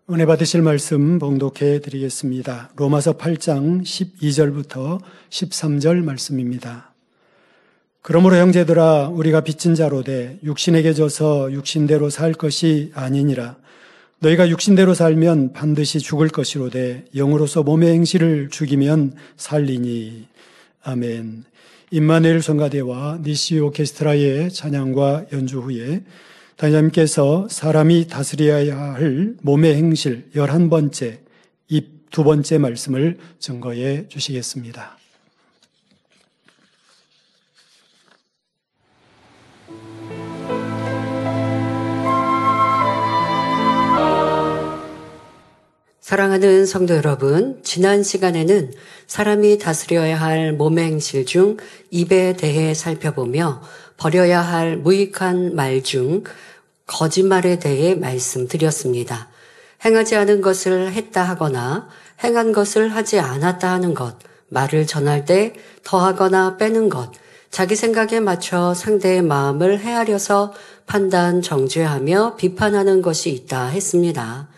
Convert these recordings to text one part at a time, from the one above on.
은혜 받으실 말씀 봉독해 드리겠습니다. 로마서 8장 12절부터 13절 말씀입니다. 그러므로 형제들아 우리가 빚진 자로되 육신에게 져서 육신대로 살 것이 아니니라. 너희가 육신대로 살면 반드시 죽을 것이로되 영으로서 몸의 행실을 죽이면 살리니. 아멘. 임마누엘 성가대와 니시 오케스트라의 찬양과 연주 후에 단장님께서 사람이 다스려야 할 몸의 행실 11번째, 입 2번째 말씀을 증거해 주시겠습니다. 사랑하는 성도 여러분, 지난 시간에는 사람이 다스려야 할 몸의 행실 중 입에 대해 살펴보며 버려야 할 무익한 말 중 거짓말에 대해 말씀드렸습니다. 행하지 않은 것을 했다 하거나 행한 것을 하지 않았다 하는 것, 말을 전할 때 더하거나 빼는 것, 자기 생각에 맞춰 상대의 마음을 헤아려서 판단, 정죄하며 비판하는 것이 있다 했습니다.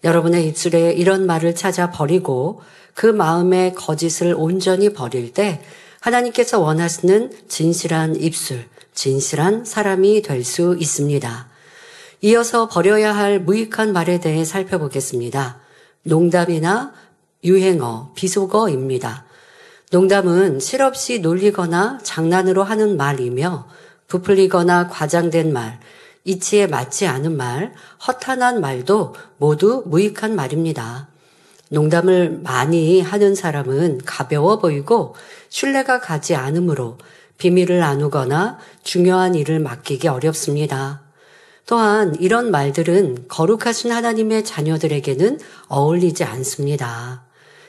여러분의 입술에 이런 말을 찾아 버리고 그 마음의 거짓을 온전히 버릴 때 하나님께서 원하시는 진실한 입술, 진실한 사람이 될 수 있습니다. 이어서 버려야 할 무익한 말에 대해 살펴보겠습니다. 농담이나 유행어, 비속어입니다. 농담은 실없이 놀리거나 장난으로 하는 말이며 부풀리거나 과장된 말, 이치에 맞지 않은 말, 허탄한 말도 모두 무익한 말입니다. 농담을 많이 하는 사람은 가벼워 보이고 신뢰가 가지 않으므로 비밀을 나누거나 중요한 일을 맡기기 어렵습니다. 또한 이런 말들은 거룩하신 하나님의 자녀들에게는 어울리지 않습니다.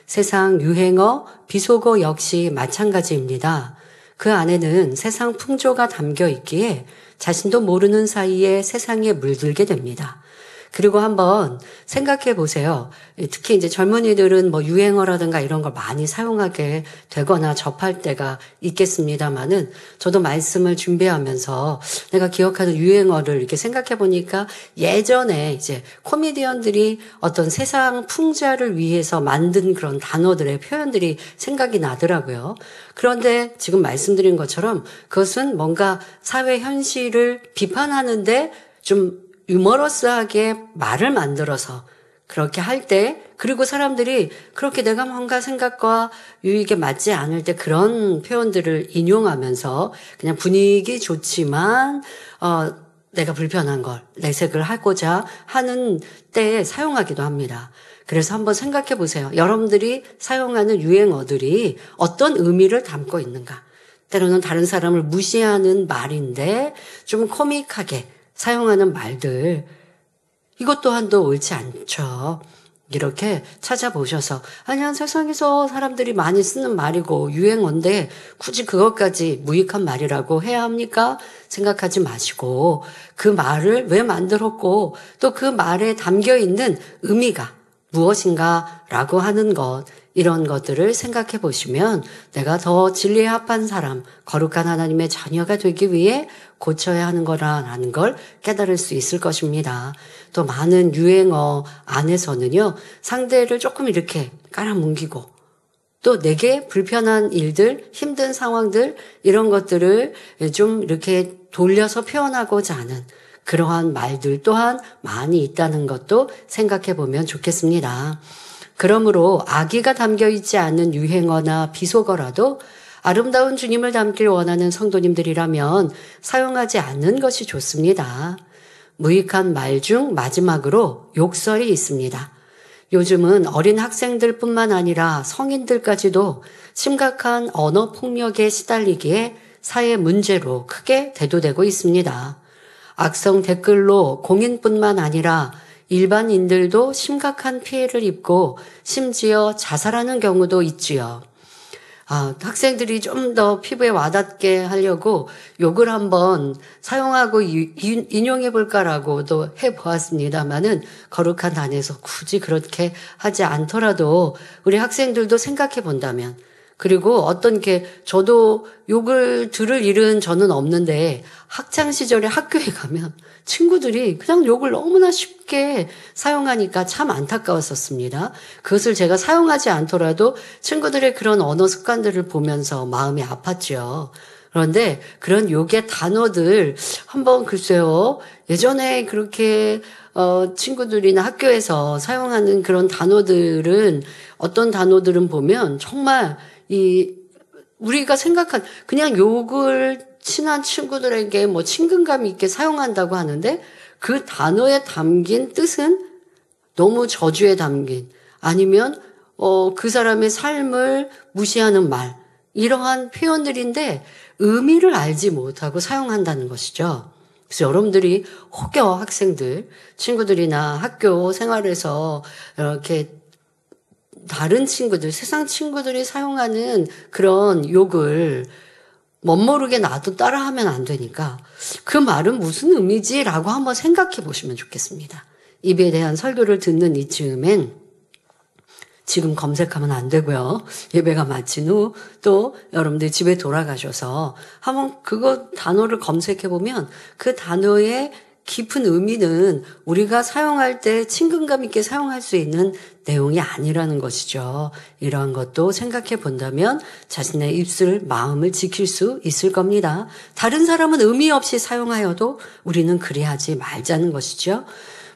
세상 유행어, 비속어 역시 마찬가지입니다. 그 안에는 세상 풍조가 담겨 있기에 자신도 모르는 사이에 세상에 물들게 됩니다. 그리고 한번 생각해 보세요. 특히 이제 젊은이들은 뭐 유행어라든가 이런 걸 많이 사용하게 되거나 접할 때가 있겠습니다만은 저도 말씀을 준비하면서 내가 기억하는 유행어를 이렇게 생각해 보니까 예전에 이제 코미디언들이 어떤 세상 풍자를 위해서 만든 그런 단어들의 표현들이 생각이 나더라고요. 그런데 지금 말씀드린 것처럼 그것은 뭔가 사회 현실을 비판하는데 좀 유머러스하게 말을 만들어서 그렇게 할 때, 그리고 사람들이 그렇게 내가 뭔가 생각과 유익에 맞지 않을 때 그런 표현들을 인용하면서 그냥 분위기 좋지만 내가 불편한 걸 내색을 하고자 하는 때에 사용하기도 합니다. 그래서 한번 생각해 보세요. 여러분들이 사용하는 유행어들이 어떤 의미를 담고 있는가. 때로는 다른 사람을 무시하는 말인데 좀 코믹하게 사용하는 말들, 이것 또한도 옳지 않죠. 이렇게 찾아보셔서 아니야, 세상에서 사람들이 많이 쓰는 말이고 유행어인데 굳이 그것까지 무익한 말이라고 해야 합니까? 생각하지 마시고 그 말을 왜 만들었고 또 그 말에 담겨있는 의미가 무엇인가 라고 하는 것, 이런 것들을 생각해 보시면 내가 더 진리에 합한 사람, 거룩한 하나님의 자녀가 되기 위해 고쳐야 하는 거라는 걸 깨달을 수 있을 것입니다. 또 많은 유행어 안에서는요, 상대를 조금 이렇게 깔아뭉기고 또 내게 불편한 일들, 힘든 상황들, 이런 것들을 좀 이렇게 돌려서 표현하고자 하는 그러한 말들 또한 많이 있다는 것도 생각해 보면 좋겠습니다. 그러므로 악의가 담겨 있지 않은 유행어나 비속어라도 아름다운 주님을 닮길 원하는 성도님들이라면 사용하지 않는 것이 좋습니다. 무익한 말 중 마지막으로 욕설이 있습니다. 요즘은 어린 학생들뿐만 아니라 성인들까지도 심각한 언어 폭력에 시달리기에 사회 문제로 크게 대두되고 있습니다. 악성 댓글로 공인뿐만 아니라 일반인들도 심각한 피해를 입고 심지어 자살하는 경우도 있지요. 학생들이 좀 더 피부에 와닿게 하려고 욕을 한번 사용하고 인용해 볼까라고도 해보았습니다만은 거룩한 단에서 굳이 그렇게 하지 않더라도 우리 학생들도 생각해 본다면 그리고 어떤 게 저도 욕을 들을 일은 저는 없는데 학창 시절에 학교에 가면 친구들이 그냥 욕을 너무나 쉽게 사용하니까 참 안타까웠었습니다. 그것을 제가 사용하지 않더라도 친구들의 그런 언어 습관들을 보면서 마음이 아팠죠. 그런데 그런 욕의 단어들 한번 글쎄요. 예전에 그렇게 친구들이나 학교에서 사용하는 그런 단어들은 어떤 단어들은 보면 정말 우리가 생각한 그냥 욕을 친한 친구들에게 뭐 친근감 있게 사용한다고 하는데 그 단어에 담긴 뜻은 너무 저주에 담긴 아니면 그 사람의 삶을 무시하는 말 이러한 표현들인데 의미를 알지 못하고 사용한다는 것이죠. 그래서 여러분들이 혹여 학생들, 친구들이나 학교 생활에서 이렇게 다른 친구들, 세상 친구들이 사용하는 그런 욕을 멋모르게 나도 따라하면 안 되니까 그 말은 무슨 의미지라고 한번 생각해 보시면 좋겠습니다. 입에 대한 설교를 듣는 이쯤엔 지금 검색하면 안 되고요. 예배가 마친 후 또 여러분들 집에 돌아가셔서 한번 그거 단어를 검색해 보면 그 단어의 깊은 의미는 우리가 사용할 때 친근감 있게 사용할 수 있는 내용이 아니라는 것이죠. 이러한 것도 생각해 본다면 자신의 입술, 마음을 지킬 수 있을 겁니다. 다른 사람은 의미 없이 사용하여도 우리는 그리하지 말자는 것이죠.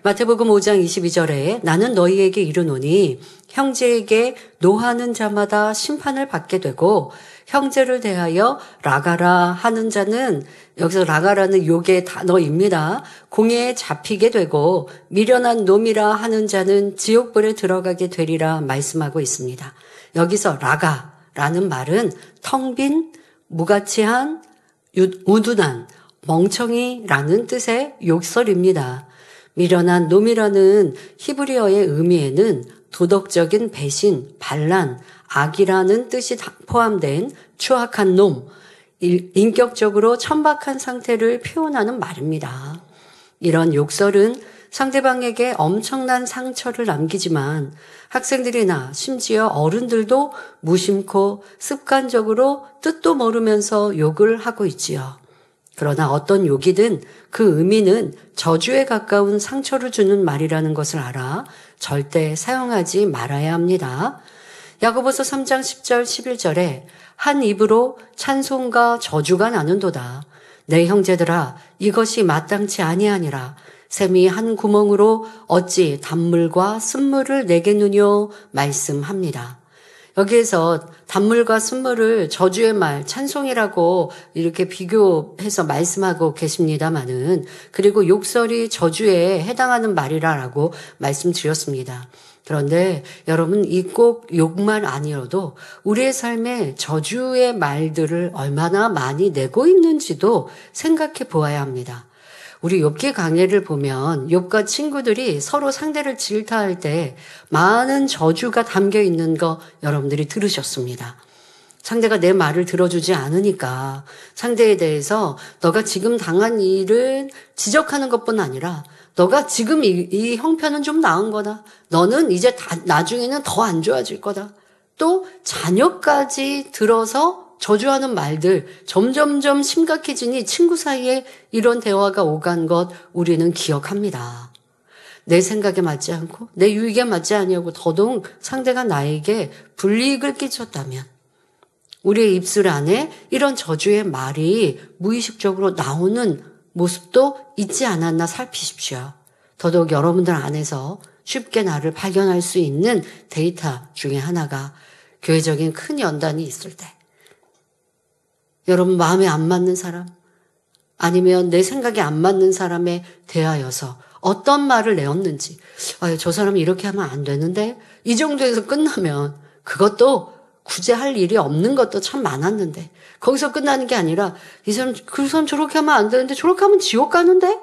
마태복음 5장 22절에 나는 너희에게 이르노니 형제에게 노하는 자마다 심판을 받게 되고 형제를 대하여 라가라 하는 자는 여기서 라가라는 욕의 단어입니다. 공회에 잡히게 되고 미련한 놈이라 하는 자는 지옥불에 들어가게 되리라 말씀하고 있습니다. 여기서 라가라는 말은 텅 빈, 무가치한, 우둔한, 멍청이라는 뜻의 욕설입니다. 미련한 놈이라는 히브리어의 의미에는 도덕적인 배신, 반란, 악이라는 뜻이 포함된 추악한 놈, 인격적으로 천박한 상태를 표현하는 말입니다. 이런 욕설은 상대방에게 엄청난 상처를 남기지만 학생들이나 심지어 어른들도 무심코 습관적으로 뜻도 모르면서 욕을 하고 있지요. 그러나 어떤 욕이든 그 의미는 저주에 가까운 상처를 주는 말이라는 것을 알아 절대 사용하지 말아야 합니다. 야고보서 3장 10절 11절에 한 입으로 찬송과 저주가 나는도다. 내 형제들아 이것이 마땅치 아니하니라. 샘이 한 구멍으로 어찌 단물과 쓴물을 내겠느뇨 말씀합니다. 여기에서 단물과 쓴물을 저주의 말, 찬송이라고 이렇게 비교해서 말씀하고 계십니다마는 그리고 욕설이 저주에 해당하는 말이라고 말씀드렸습니다. 그런데 여러분 이 꼭 욕만 아니어도 우리의 삶에 저주의 말들을 얼마나 많이 내고 있는지도 생각해 보아야 합니다. 우리 욥기 강해를 보면 욥과 친구들이 서로 상대를 질타할 때 많은 저주가 담겨 있는 거 여러분들이 들으셨습니다. 상대가 내 말을 들어주지 않으니까 상대에 대해서 너가 지금 당한 일을 지적하는 것뿐 아니라 너가 지금 이 형편은 좀 나은 거다. 너는 이제 나중에는 더 안 좋아질 거다. 또 자녀까지 들어서 저주하는 말들 점점점 심각해지니 친구 사이에 이런 대화가 오간 것 우리는 기억합니다. 내 생각에 맞지 않고 내 유익에 맞지 아니하고 더더욱 상대가 나에게 불이익을 끼쳤다면 우리의 입술 안에 이런 저주의 말이 무의식적으로 나오는 모습도 있지 않았나 살피십시오. 더더욱 여러분들 안에서 쉽게 나를 발견할 수 있는 데이터 중에 하나가 교회적인 큰 연단이 있을 때 여러분 마음에 안 맞는 사람 아니면 내 생각에 안 맞는 사람에 대하여서 어떤 말을 내었는지 저 사람이 이렇게 하면 안 되는데 이 정도에서 끝나면 그것도 굳이 할 일이 없는 것도 참 많았는데 거기서 끝나는 게 아니라 그 사람 저렇게 하면 안 되는데 저렇게 하면 지옥 가는데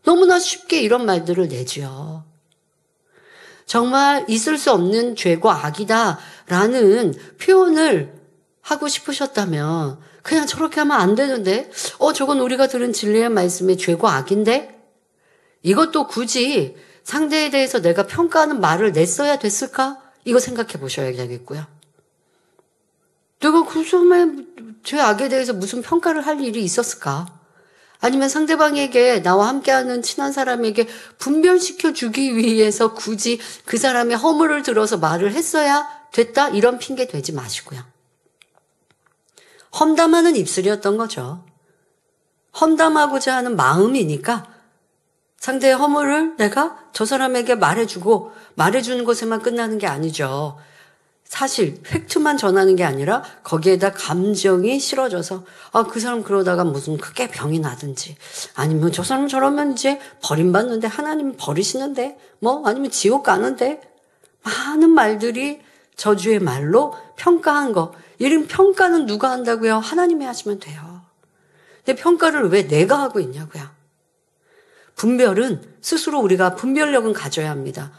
너무나 쉽게 이런 말들을 내죠. 정말 있을 수 없는 죄고 악이다라는 표현을 하고 싶으셨다면 그냥 저렇게 하면 안 되는데 저건 우리가 들은 진리의 말씀의 죄고 악인데 이것도 굳이 상대에 대해서 내가 평가하는 말을 냈어야 됐을까? 이거 생각해 보셔야 되겠고요. 내가 그 사람의 제 악에 대해서 무슨 평가를 할 일이 있었을까? 아니면 상대방에게 나와 함께하는 친한 사람에게 분별시켜 주기 위해서 굳이 그 사람의 허물을 들어서 말을 했어야 됐다? 이런 핑계 대지 마시고요. 험담하는 입술이었던 거죠. 험담하고자 하는 마음이니까 상대의 허물을 내가 저 사람에게 말해주고 말해주는 것에만 끝나는 게 아니죠. 사실 팩트만 전하는 게 아니라 거기에다 감정이 실어져서 그 사람 그러다가 무슨 크게 병이 나든지 아니면 저 사람 저러면 이제 버림받는데 하나님 버리시는데 아니면 지옥 가는데 많은 말들이 저주의 말로 평가한 거. 이런 평가는 누가 한다고요? 하나님이 하시면 돼요. 근데 평가를 왜 내가 하고 있냐고요? 분별은 스스로 우리가 분별력은 가져야 합니다.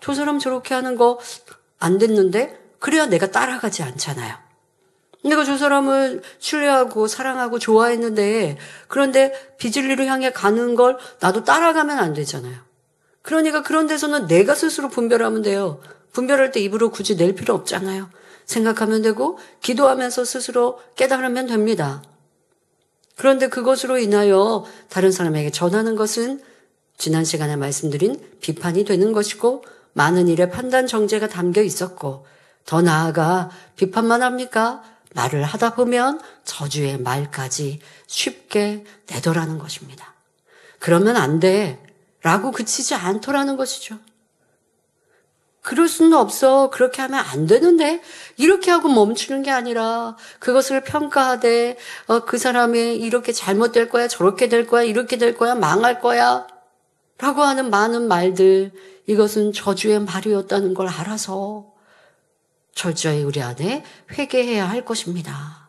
저 사람 저렇게 하는 거 안 됐는데 그래야 내가 따라가지 않잖아요. 내가 저 사람을 신뢰하고 사랑하고 좋아했는데 그런데 비진리로 향해 가는 걸 나도 따라가면 안 되잖아요. 그러니까 그런 데서는 내가 스스로 분별하면 돼요. 분별할 때 입으로 굳이 낼 필요 없잖아요. 생각하면 되고 기도하면서 스스로 깨달으면 됩니다. 그런데 그것으로 인하여 다른 사람에게 전하는 것은 지난 시간에 말씀드린 비판이 되는 것이고 많은 일에 판단 정죄가 담겨 있었고 더 나아가 비판만 합니까? 말을 하다 보면 저주의 말까지 쉽게 내더라는 것입니다. 그러면 안 돼 라고 그치지 않더라는 것이죠. 그럴 수는 없어. 그렇게 하면 안 되는데 이렇게 하고 멈추는 게 아니라 그것을 평가하되 그 사람이 이렇게 잘못될 거야 저렇게 될 거야 이렇게 될 거야 망할 거야 라고 하는 많은 말들 이것은 저주의 말이었다는 걸 알아서 철저히 우리 안에 회개해야 할 것입니다.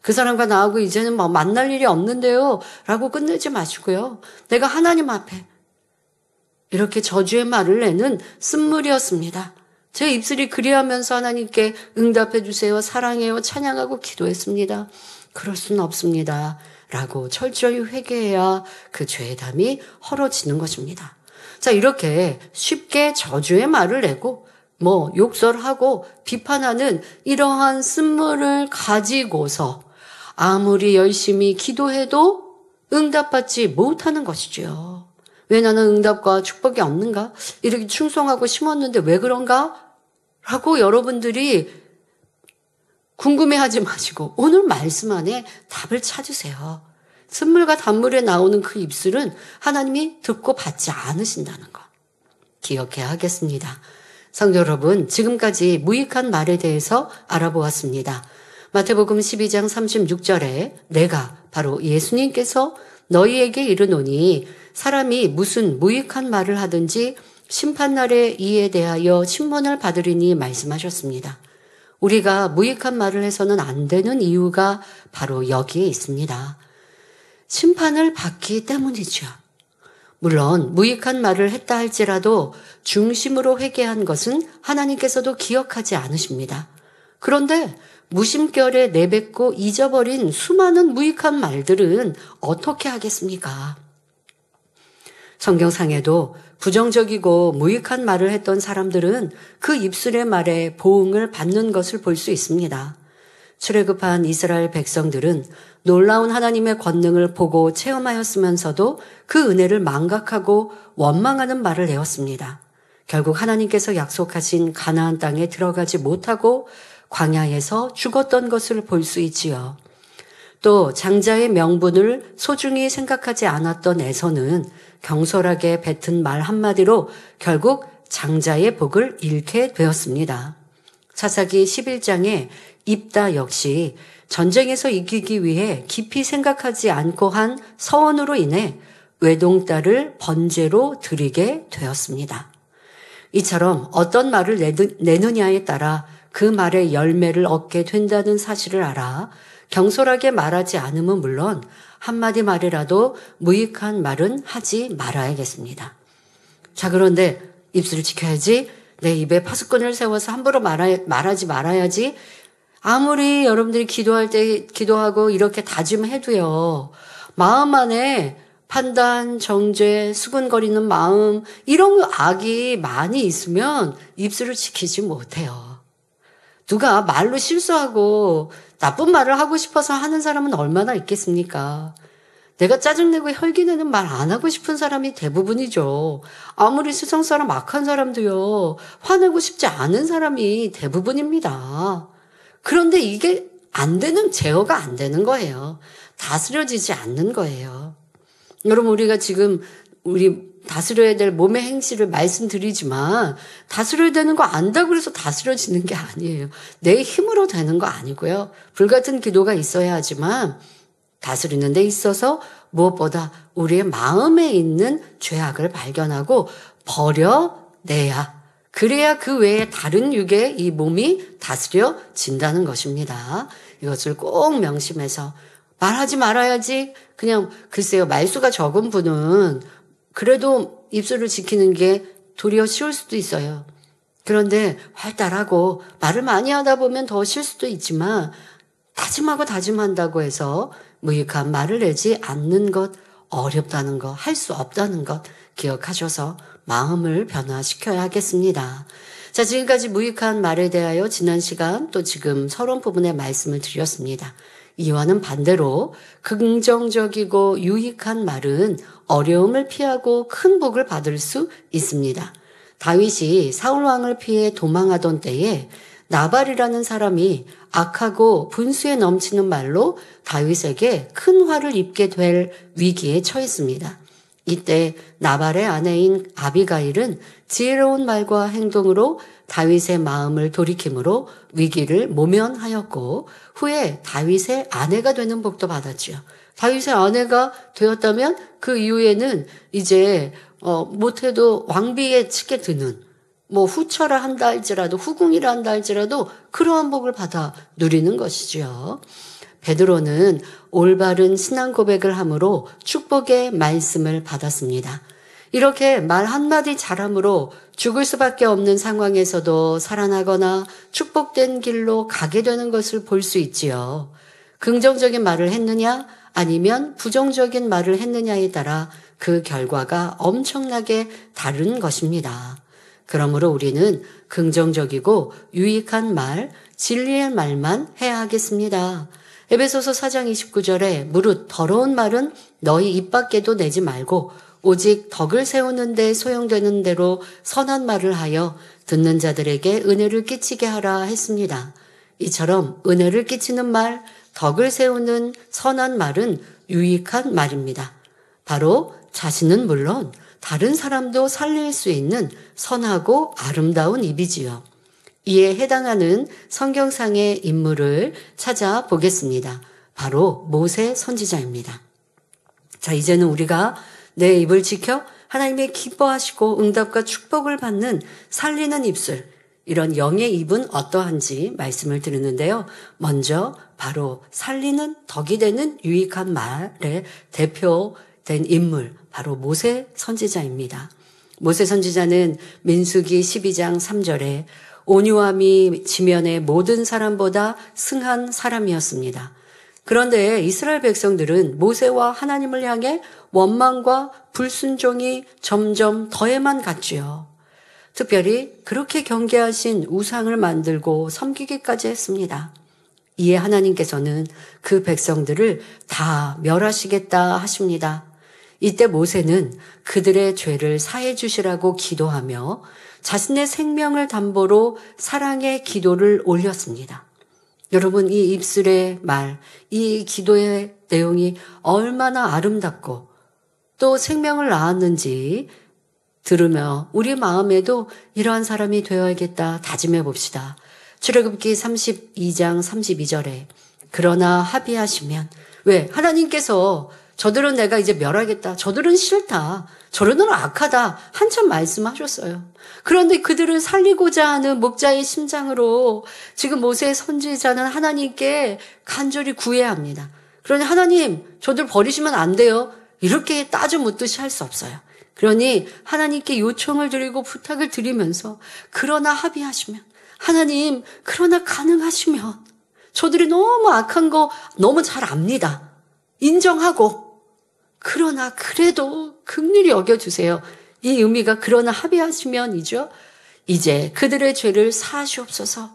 그 사람과 나하고 이제는 만날 일이 없는데요 라고 끝내지 마시고요. 내가 하나님 앞에 이렇게 저주의 말을 내는 쓴물이었습니다. 제 입술이 그리하면서 하나님께 응답해 주세요. 사랑해요. 찬양하고 기도했습니다. 그럴 수는 없습니다. 라고 철저히 회개해야 그 죄의 담이 헐어지는 것입니다. 자, 이렇게 쉽게 저주의 말을 내고 욕설하고 비판하는 이러한 쓴물을 가지고서 아무리 열심히 기도해도 응답받지 못하는 것이죠. 왜 나는 응답과 축복이 없는가? 이렇게 충성하고 심었는데 왜 그런가? 라고 여러분들이 궁금해하지 마시고 오늘 말씀 안에 답을 찾으세요. 쓴물과 단물에 나오는 그 입술은 하나님이 듣고 받지 않으신다는 것 기억해야 하겠습니다. 성도 여러분, 지금까지 무익한 말에 대해서 알아보았습니다. 마태복음 12장 36절에 내가 바로 예수님께서 너희에게 이르노니 사람이 무슨 무익한 말을 하든지 심판날에 이에 대하여 심문을 받으리니 말씀하셨습니다. 우리가 무익한 말을 해서는 안 되는 이유가 바로 여기에 있습니다. 심판을 받기 때문이죠. 물론 무익한 말을 했다 할지라도 중심으로 회개한 것은 하나님께서도 기억하지 않으십니다. 그런데 무심결에 내뱉고 잊어버린 수많은 무익한 말들은 어떻게 하겠습니까? 성경상에도 부정적이고 무익한 말을 했던 사람들은 그 입술의 말에 보응을 받는 것을 볼 수 있습니다. 출애굽한 이스라엘 백성들은 놀라운 하나님의 권능을 보고 체험하였으면서도 그 은혜를 망각하고 원망하는 말을 내었습니다. 결국 하나님께서 약속하신 가나안 땅에 들어가지 못하고 광야에서 죽었던 것을 볼 수 있지요. 또 장자의 명분을 소중히 생각하지 않았던 에서는 경솔하게 뱉은 말 한마디로 결국 장자의 복을 잃게 되었습니다. 사사기 11장에 입다 역시 전쟁에서 이기기 위해 깊이 생각하지 않고 한 서원으로 인해 외동딸을 번제로 드리게 되었습니다. 이처럼 어떤 말을 내느냐에 따라 그 말의 열매를 얻게 된다는 사실을 알아 경솔하게 말하지 않으면 물론 한마디 말이라도 무익한 말은 하지 말아야겠습니다. 자, 그런데 입술을 지켜야지, 내 입에 파수꾼을 세워서 함부로 말하지 말아야지. 아무리 여러분들이 기도할 때 기도하고 이렇게 다짐해도요, 마음 안에 판단, 정죄, 수근거리는 마음, 이런 악이 많이 있으면 입술을 지키지 못해요. 누가 말로 실수하고 나쁜 말을 하고 싶어서 하는 사람은 얼마나 있겠습니까? 내가 짜증내고 혈기내는 말 안 하고 싶은 사람이 대부분이죠. 아무리 세상 사람 악한 사람도요, 화내고 싶지 않은 사람이 대부분입니다. 그런데 이게 제어가 안 되는 거예요. 다스려지지 않는 거예요. 여러분, 우리가 지금 우리 다스려야 될 몸의 행실을 말씀드리지만 다스려야 되는 거 안다고 그래서 다스려지는 게 아니에요. 내 힘으로 되는 거 아니고요. 불같은 기도가 있어야 하지만 다스리는 데 있어서 무엇보다 우리의 마음에 있는 죄악을 발견하고 버려내야, 그래야 그 외에 다른 육의 이 몸이 다스려진다는 것입니다. 이것을 꼭 명심해서 말하지 말아야지, 그냥 글쎄요, 말수가 적은 분은 그래도 입술을 지키는 게 도리어 쉬울 수도 있어요. 그런데 활달하고 말을 많이 하다 보면 더 쉴 수도 있지만 다짐하고 다짐한다고 해서 무익한 말을 내지 않는 것, 어렵다는 것, 할 수 없다는 것 기억하셔서 마음을 변화시켜야 하겠습니다. 자, 지금까지 무익한 말에 대하여 지난 시간 또 지금 서론 부분의 말씀을 드렸습니다. 이와는 반대로 긍정적이고 유익한 말은 어려움을 피하고 큰 복을 받을 수 있습니다. 다윗이 사울 왕을 피해 도망하던 때에 나발이라는 사람이 악하고 분수에 넘치는 말로 다윗에게 큰 화를 입게 될 위기에 처했습니다. 이때 나발의 아내인 아비가일은 지혜로운 말과 행동으로 다윗의 마음을 돌이킴으로 위기를 모면하였고 후에 다윗의 아내가 되는 복도 받았지요. 다윗의 아내가 되었다면 그 이후에는 이제 못해도 왕비에 치게 드는, 후처라 한다 할지라도, 후궁이라 한다 할지라도 그러한 복을 받아 누리는 것이지요. 베드로는 올바른 신앙 고백을 함으로 축복의 말씀을 받았습니다. 이렇게 말 한마디 잘함으로 죽을 수밖에 없는 상황에서도 살아나거나 축복된 길로 가게 되는 것을 볼 수 있지요. 긍정적인 말을 했느냐 아니면 부정적인 말을 했느냐에 따라 그 결과가 엄청나게 다른 것입니다. 그러므로 우리는 긍정적이고 유익한 말, 진리의 말만 해야 하겠습니다. 에베소서 4장 29절에 무릇 더러운 말은 너희 입 밖에도 내지 말고 오직 덕을 세우는 데 소용되는 대로 선한 말을 하여 듣는 자들에게 은혜를 끼치게 하라 했습니다. 이처럼 은혜를 끼치는 말, 덕을 세우는 선한 말은 유익한 말입니다. 바로 자신은 물론 다른 사람도 살릴 수 있는 선하고 아름다운 입이지요. 이에 해당하는 성경상의 인물을 찾아보겠습니다. 바로 모세 선지자입니다. 자, 이제는 우리가 내 입을 지켜 하나님의 기뻐하시고 응답과 축복을 받는 살리는 입술, 이런 영의 입은 어떠한지 말씀을 드리는데요. 먼저 바로 살리는 덕이 되는 유익한 말의 대표된 인물, 바로 모세 선지자입니다. 모세 선지자는 민수기 12장 3절에 온유함이 지면의 모든 사람보다 승한 사람이었습니다. 그런데 이스라엘 백성들은 모세와 하나님을 향해 원망과 불순종이 점점 더해만 갔지요. 특별히 그렇게 경계하신 우상을 만들고 섬기기까지 했습니다. 이에 하나님께서는 그 백성들을 다 멸하시겠다 하십니다. 이때 모세는 그들의 죄를 사해 주시라고 기도하며 자신의 생명을 담보로 사랑의 기도를 올렸습니다. 여러분, 이 입술의 말, 이 기도의 내용이 얼마나 아름답고 또 생명을 낳았는지 들으며 우리 마음에도 이러한 사람이 되어야겠다 다짐해 봅시다. 출애굽기 32장 32절에 그러나 합의하시면, 왜? 하나님께서 저들은 내가 이제 멸하겠다, 저들은 싫다, 저들은 악하다 한참 말씀하셨어요. 그런데 그들을 살리고자 하는 목자의 심장으로 지금 모세 선지자는 하나님께 간절히 구해야 합니다. 그러니 하나님, 저들 버리시면 안 돼요, 이렇게 따져 묻듯이 할 수 없어요. 그러니 하나님께 요청을 드리고 부탁을 드리면서 그러나 합의하시면, 하나님 그러나 가능하시면, 저들이 너무 악한 거 너무 잘 압니다. 인정하고 그러나 그래도 긍휼히 여겨주세요. 이 의미가 그러나 합의하시면이죠. 이제 그들의 죄를 사하시옵소서.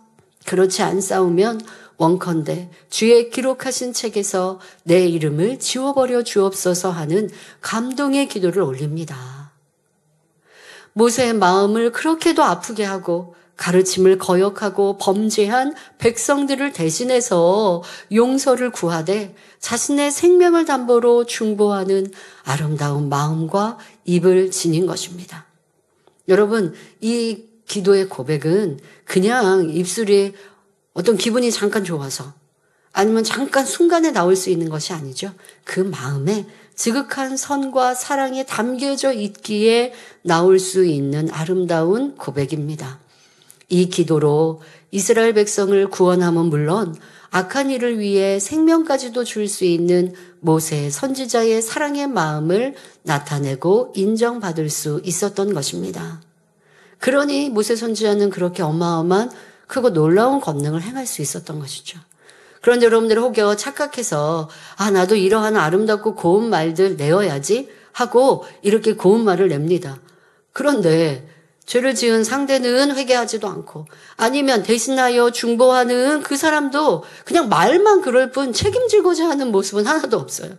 그렇지 않사오면 원컨대 주의 기록하신 책에서 내 이름을 지워버려 주옵소서 하는 감동의 기도를 올립니다. 모세의 마음을 그렇게도 아프게 하고 가르침을 거역하고 범죄한 백성들을 대신해서 용서를 구하되 자신의 생명을 담보로 중보하는 아름다운 마음과 입을 지닌 것입니다. 여러분, 이 기도의 고백은 그냥 입술이 어떤 기분이 잠깐 좋아서 아니면 잠깐 순간에 나올 수 있는 것이 아니죠. 그 마음에 지극한 선과 사랑이 담겨져 있기에 나올 수 있는 아름다운 고백입니다. 이 기도로 이스라엘 백성을 구원함은 물론 악한 일을 위해 생명까지도 줄 수 있는 모세 선지자의 사랑의 마음을 나타내고 인정받을 수 있었던 것입니다. 그러니 모세 선지자는 그렇게 어마어마한 크고 놀라운 권능을 행할 수 있었던 것이죠. 그런데 여러분들 혹여 착각해서 나도 이러한 아름답고 고운 말들 내어야지 하고 이렇게 고운 말을 냅니다. 그런데 죄를 지은 상대는 회개하지도 않고 아니면 대신하여 중보하는 그 사람도 그냥 말만 그럴 뿐 책임지고자 하는 모습은 하나도 없어요.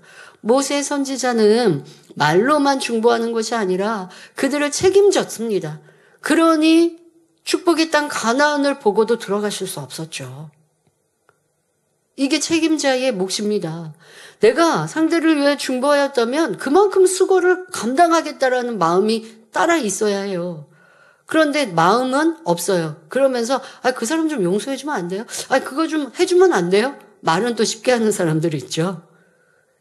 모세 선지자는 말로만 중보하는 것이 아니라 그들을 책임졌습니다. 그러니 축복의 땅 가나안을 보고도 들어가실 수 없었죠. 이게 책임자의 몫입니다. 내가 상대를 위해 중보하였다면 그만큼 수고를 감당하겠다라는 마음이 따라 있어야 해요. 그런데 마음은 없어요. 그러면서 그 사람 좀 용서해주면 안 돼요? 그거 좀 해주면 안 돼요? 말은 또 쉽게 하는 사람들이 있죠.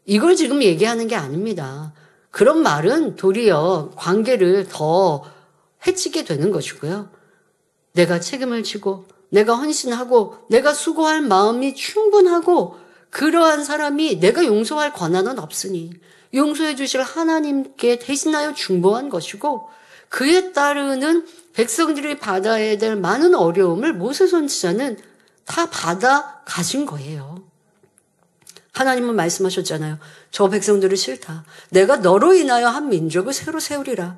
이걸 지금 얘기하는 게 아닙니다. 그런 말은 도리어 관계를 더 해치게 되는 것이고요. 내가 책임을 지고 내가 헌신하고 내가 수고할 마음이 충분하고 그러한 사람이 내가 용서할 권한은 없으니 용서해 주실 하나님께 대신하여 중보한 것이고 그에 따르는 백성들이 받아야 될 많은 어려움을 모세 선지자는 다 받아 가신 거예요. 하나님은 말씀하셨잖아요. 저 백성들이 싫다. 내가 너로 인하여 한 민족을 새로 세우리라.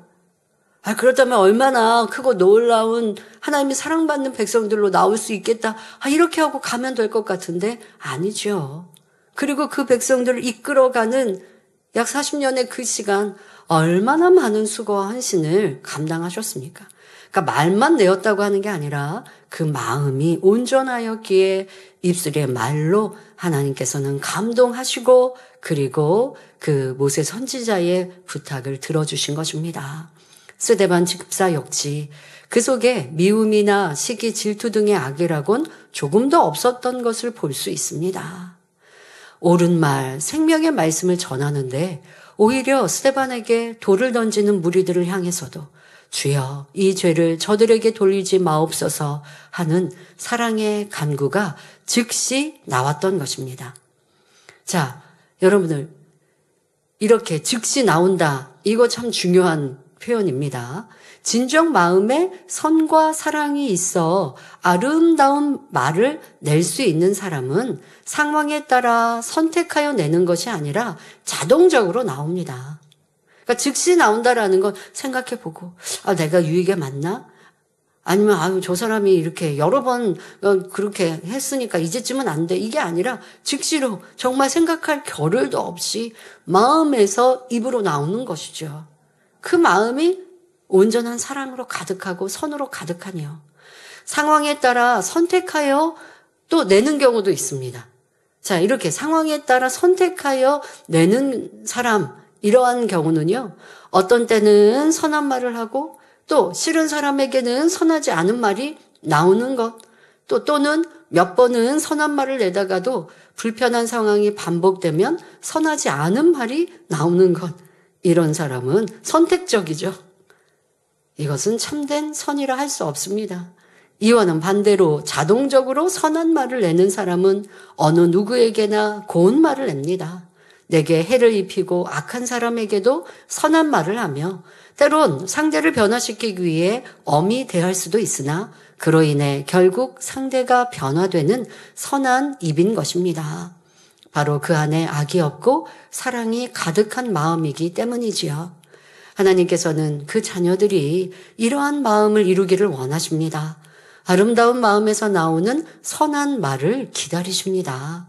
그렇다면 얼마나 크고 놀라운 하나님이 사랑받는 백성들로 나올 수 있겠다. 이렇게 하고 가면 될 것 같은데 아니죠. 그리고 그 백성들을 이끌어가는 약 40년의 그 시간 얼마나 많은 수고와 헌신을 감당하셨습니까? 그러니까 말만 내었다고 하는 게 아니라 그 마음이 온전하였기에 입술의 말로 하나님께서는 감동하시고 그리고 그 모세 선지자의 부탁을 들어주신 것입니다. 스데반 집사 역시 그 속에 미움이나 시기, 질투 등의 악이라곤 조금도 없었던 것을 볼 수 있습니다. 옳은 말, 생명의 말씀을 전하는데 오히려 스데반에게 돌을 던지는 무리들을 향해서도 주여 이 죄를 저들에게 돌리지 마옵소서 하는 사랑의 간구가 즉시 나왔던 것입니다. 자, 여러분들 이렇게 즉시 나온다. 이거 참 중요한 표현입니다. 진정 마음에 선과 사랑이 있어 아름다운 말을 낼 수 있는 사람은 상황에 따라 선택하여 내는 것이 아니라 자동적으로 나옵니다. 그러니까 즉시 나온다라는 건 생각해보고 내가 유익에 맞나? 아니면 저 사람이 이렇게 여러 번 그렇게 했으니까 이제쯤은 안 돼. 이게 아니라 즉시로 정말 생각할 겨를도 없이 마음에서 입으로 나오는 것이죠. 그 마음이 온전한 사랑으로 가득하고 선으로 가득하니요. 상황에 따라 선택하여 또 내는 경우도 있습니다. 자, 이렇게 상황에 따라 선택하여 내는 사람, 이러한 경우는요. 어떤 때는 선한 말을 하고 또 싫은 사람에게는 선하지 않은 말이 나오는 것, 또는 몇 번은 선한 말을 내다가도 불편한 상황이 반복되면 선하지 않은 말이 나오는 것. 이런 사람은 선택적이죠. 이것은 참된 선이라 할 수 없습니다. 이와는 반대로 자동적으로 선한 말을 내는 사람은 어느 누구에게나 고운 말을 냅니다. 내게 해를 입히고 악한 사람에게도 선한 말을 하며 때론 상대를 변화시키기 위해 엄히 대할 수도 있으나 그로 인해 결국 상대가 변화되는 선한 입인 것입니다. 바로 그 안에 악이 없고 사랑이 가득한 마음이기 때문이지요. 하나님께서는 그 자녀들이 이러한 마음을 이루기를 원하십니다. 아름다운 마음에서 나오는 선한 말을 기다리십니다.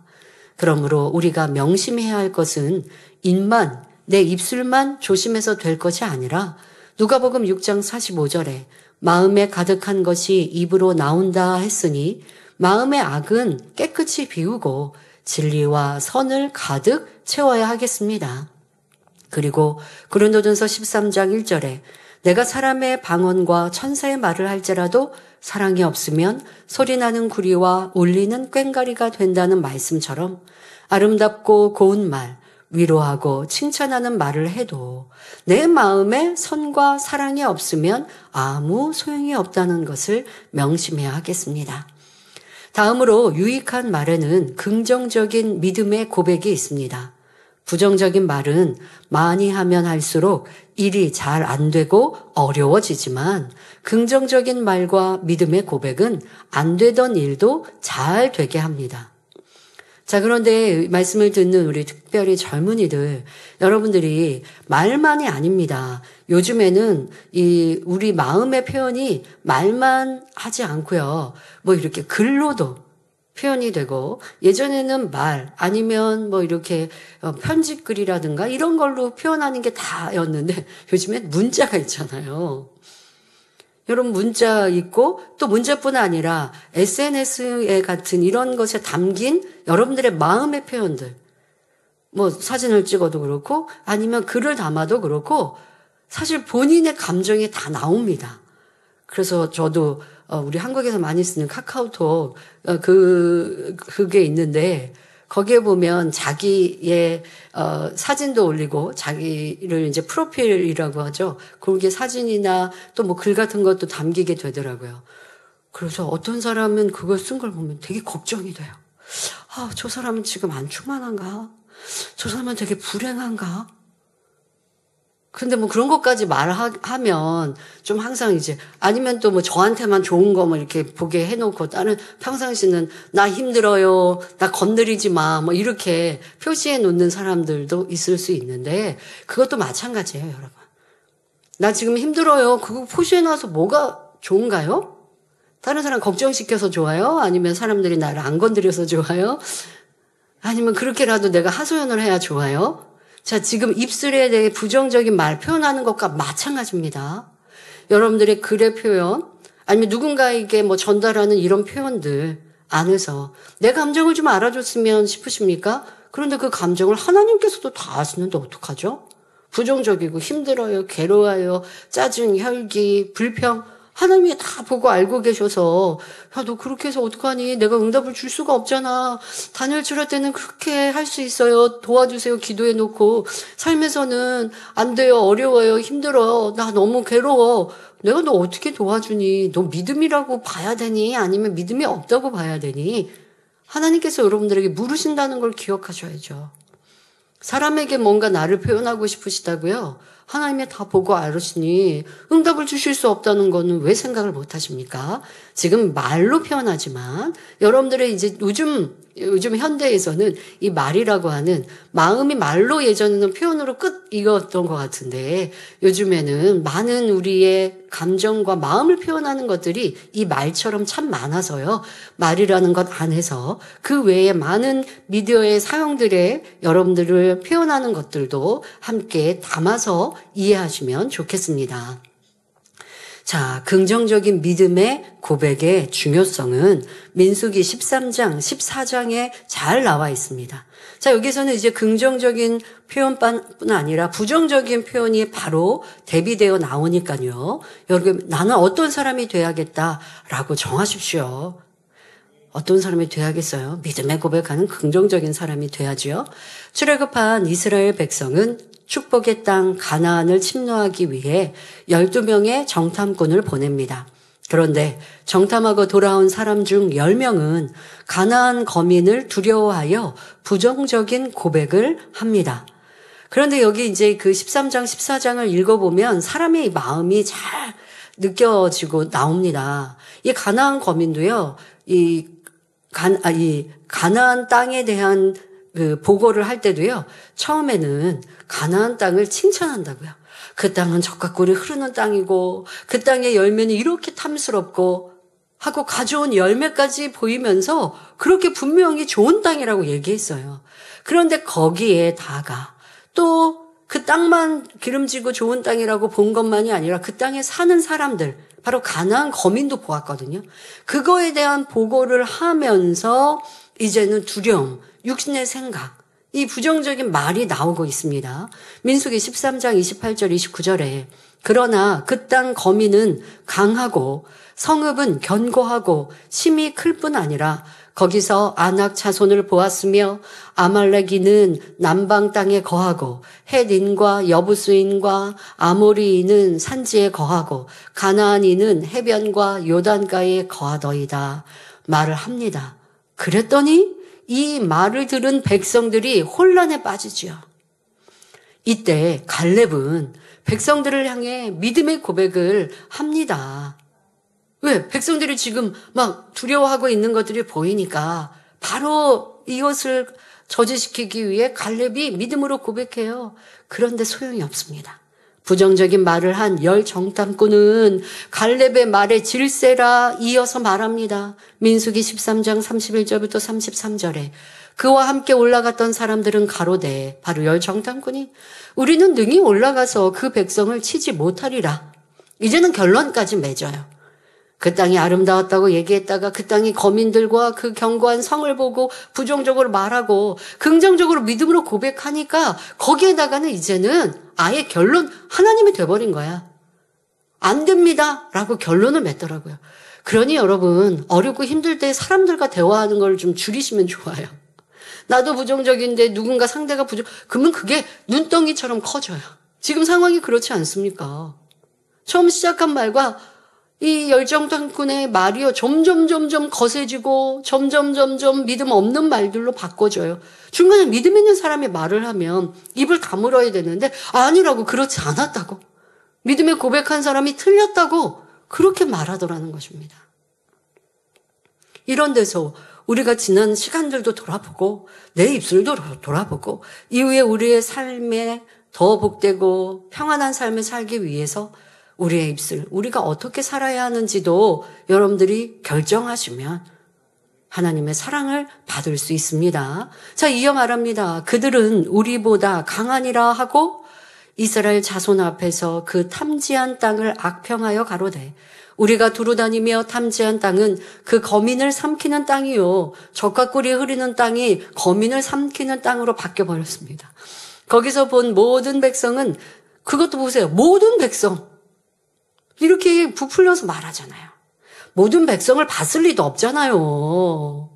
그러므로 우리가 명심해야 할 것은 입만, 내 입술만 조심해서 될 것이 아니라 누가복음 6장 45절에 마음에 가득한 것이 입으로 나온다 했으니 마음의 악은 깨끗이 비우고 진리와 선을 가득 채워야 하겠습니다. 그리고 고린도전서 13장 1절에 내가 사람의 방언과 천사의 말을 할지라도 사랑이 없으면 소리나는 구리와 울리는 꽹과리가 된다는 말씀처럼 아름답고 고운 말, 위로하고 칭찬하는 말을 해도 내 마음에 선과 사랑이 없으면 아무 소용이 없다는 것을 명심해야 하겠습니다. 다음으로 유익한 말에는 긍정적인 믿음의 고백이 있습니다. 부정적인 말은 많이 하면 할수록 일이 잘 안 되고 어려워지지만 긍정적인 말과 믿음의 고백은 안 되던 일도 잘 되게 합니다. 자, 그런데 말씀을 듣는 우리 특별히 젊은이들, 여러분들이 말만이 아닙니다. 요즘에는 우리 마음의 표현이 말만 하지 않고요. 뭐 이렇게 글로도 표현이 되고, 예전에는 말 아니면 뭐 이렇게 편집글이라든가 이런 걸로 표현하는 게 다였는데 요즘엔 문자가 있잖아요. 여러분 문자 있고 또 문자뿐 아니라 SNS에 같은 이런 것에 담긴 여러분들의 마음의 표현들, 뭐 사진을 찍어도 그렇고 아니면 글을 담아도 그렇고 사실 본인의 감정이 다 나옵니다. 그래서 저도 우리 한국에서 많이 쓰는 카카오톡 그게 있는데 거기에 보면 자기의 사진도 올리고 자기를 이제 프로필이라고 하죠. 거기에 사진이나 또 뭐 글 같은 것도 담기게 되더라고요. 그래서 어떤 사람은 그걸 쓴 걸 보면 되게 걱정이 돼요. 아, 저 사람은 지금 안 충만한가? 저 사람은 되게 불행한가? 근데 뭐 그런 것까지 말하면 좀 항상 이제 아니면 또 뭐 저한테만 좋은 거 뭐 이렇게 보게 해놓고 다른 평상시는 나 힘들어요, 나 건드리지 마, 뭐 이렇게 표시해 놓는 사람들도 있을 수 있는데 그것도 마찬가지예요, 여러분. 나 지금 힘들어요. 그거 표시해 놔서 뭐가 좋은가요? 다른 사람 걱정시켜서 좋아요? 아니면 사람들이 나를 안 건드려서 좋아요? 아니면 그렇게라도 내가 하소연을 해야 좋아요? 자, 지금 입술에 대해 부정적인 말 표현하는 것과 마찬가지입니다. 여러분들의 글의 표현, 아니면 누군가에게 뭐 전달하는 이런 표현들 안에서 내 감정을 좀 알아줬으면 싶으십니까? 그런데 그 감정을 하나님께서도 다 아시는데 어떡하죠? 부정적이고 힘들어요, 괴로워요, 짜증, 혈기, 불평, 하나님이 다 보고 알고 계셔서 야, 너 그렇게 해서 어떡하니? 내가 응답을 줄 수가 없잖아. 다니엘 치료할 때는 그렇게 할 수 있어요. 도와주세요. 기도해 놓고 삶에서는 안 돼요. 어려워요. 힘들어. 나 너무 괴로워. 내가 너 어떻게 도와주니? 너 믿음이라고 봐야 되니? 아니면 믿음이 없다고 봐야 되니? 하나님께서 여러분들에게 물으신다는 걸 기억하셔야죠. 사람에게 뭔가 나를 표현하고 싶으시다고요? 하나님이 다 보고 알으시니 응답을 주실 수 없다는 거는 왜 생각을 못 하십니까? 지금 말로 표현하지만 여러분들의 이제 요즘 현대에서는 이 말이라고 하는 마음이 말로 예전에는 표현으로 끝 이거였던 것 같은데 요즘에는 많은 우리의 감정과 마음을 표현하는 것들이 이 말처럼 참 많아서요. 말이라는 것 안에서 그 외에 많은 미디어의 사용들에 여러분들을 표현하는 것들도 함께 담아서 이해하시면 좋겠습니다. 자, 긍정적인 믿음의 고백의 중요성은 민수기 13장, 14장에 잘 나와 있습니다. 자, 여기서는 이제 긍정적인 표현뿐 아니라 부정적인 표현이 바로 대비되어 나오니까요. 여러분, 나는 어떤 사람이 돼야겠다라고 정하십시오. 어떤 사람이 돼야겠어요? 믿음의 고백하는 긍정적인 사람이 돼야지요. 출애굽한 이스라엘 백성은 축복의 땅 가나안을 침노하기 위해 12명의 정탐꾼을 보냅니다. 그런데 정탐하고 돌아온 사람 중 10명은 가나안 거민을 두려워하여 부정적인 고백을 합니다. 그런데 여기 이제 그 13장, 14장을 읽어보면 사람의 마음이 잘 느껴지고 나옵니다. 이 가나안 거민도요, 이 가나안 땅에 대한 그 보고를 할 때도요, 처음에는 가나안 땅을 칭찬한다고요. 그 땅은 젖과 꿀이 흐르는 땅이고 그 땅의 열매는 이렇게 탐스럽고 하고 가져온 열매까지 보이면서 그렇게 분명히 좋은 땅이라고 얘기했어요. 그런데 거기에다가 또 그 땅만 기름지고 좋은 땅이라고 본 것만이 아니라 그 땅에 사는 사람들, 바로 가나안 거민도 보았거든요. 그거에 대한 보고를 하면서 이제는 두려움, 육신의 생각, 이 부정적인 말이 나오고 있습니다. 민수기 13장 28절 29절에 그러나 그 땅 거민은 강하고 성읍은 견고하고 심이 클 뿐 아니라 거기서 아낙 자손을 보았으며 아말렉인은 남방 땅에 거하고 헷인과 여부스인과 아모리인은 산지에 거하고 가나안인은 해변과 요단가에 거하더이다 말을 합니다. 그랬더니 이 말을 들은 백성들이 혼란에 빠지지요. 이때 갈렙은 백성들을 향해 믿음의 고백을 합니다. 왜? 백성들이 지금 막 두려워하고 있는 것들이 보이니까 바로 이것을 저지시키기 위해 갈렙이 믿음으로 고백해요. 그런데 소용이 없습니다. 부정적인 말을 한 열 정탐꾼은 갈렙의 말에 질세라 이어서 말합니다. 민수기 13장 31절부터 33절에 그와 함께 올라갔던 사람들은 가로되 바로 열 정탐꾼이 우리는 능히 올라가서 그 백성을 치지 못하리라. 이제는 결론까지 맺어요. 그 땅이 아름다웠다고 얘기했다가 그 땅이 거민들과 그 견고한 성을 보고 부정적으로 말하고 긍정적으로 믿음으로 고백하니까 거기에다가는 이제는 아예 결론 하나님이 돼버린 거야. 안 됩니다 라고 결론을 맺더라고요. 그러니 여러분 어렵고 힘들 때 사람들과 대화하는 걸 좀 줄이시면 좋아요. 나도 부정적인데 누군가 상대가 그러면 그게 눈덩이처럼 커져요. 지금 상황이 그렇지 않습니까? 처음 시작한 말과 이 열정탐꾼의 말이요 점점 거세지고 점점 믿음 없는 말들로 바꿔져요. 중간에 믿음 있는 사람이 말을 하면 입을 다물어야 되는데 아니라고, 그렇지 않았다고, 믿음에 고백한 사람이 틀렸다고 그렇게 말하더라는 것입니다. 이런 데서 우리가 지난 시간들도 돌아보고 내 입술도 돌아보고 이후에 우리의 삶에 더 복되고 평안한 삶을 살기 위해서 우리의 입술, 우리가 어떻게 살아야 하는지도 여러분들이 결정하시면 하나님의 사랑을 받을 수 있습니다. 자, 이어 말합니다. 그들은 우리보다 강하니라 하고 이스라엘 자손 앞에서 그 탐지한 땅을 악평하여 가로되 우리가 두루다니며 탐지한 땅은 그 거민을 삼키는 땅이요 젖과 꿀이 흐르는 땅이 거민을 삼키는 땅으로 바뀌어버렸습니다. 거기서 본 모든 백성은, 그것도 보세요, 모든 백성 이렇게 부풀려서 말하잖아요. 모든 백성을 봤을 리도 없잖아요.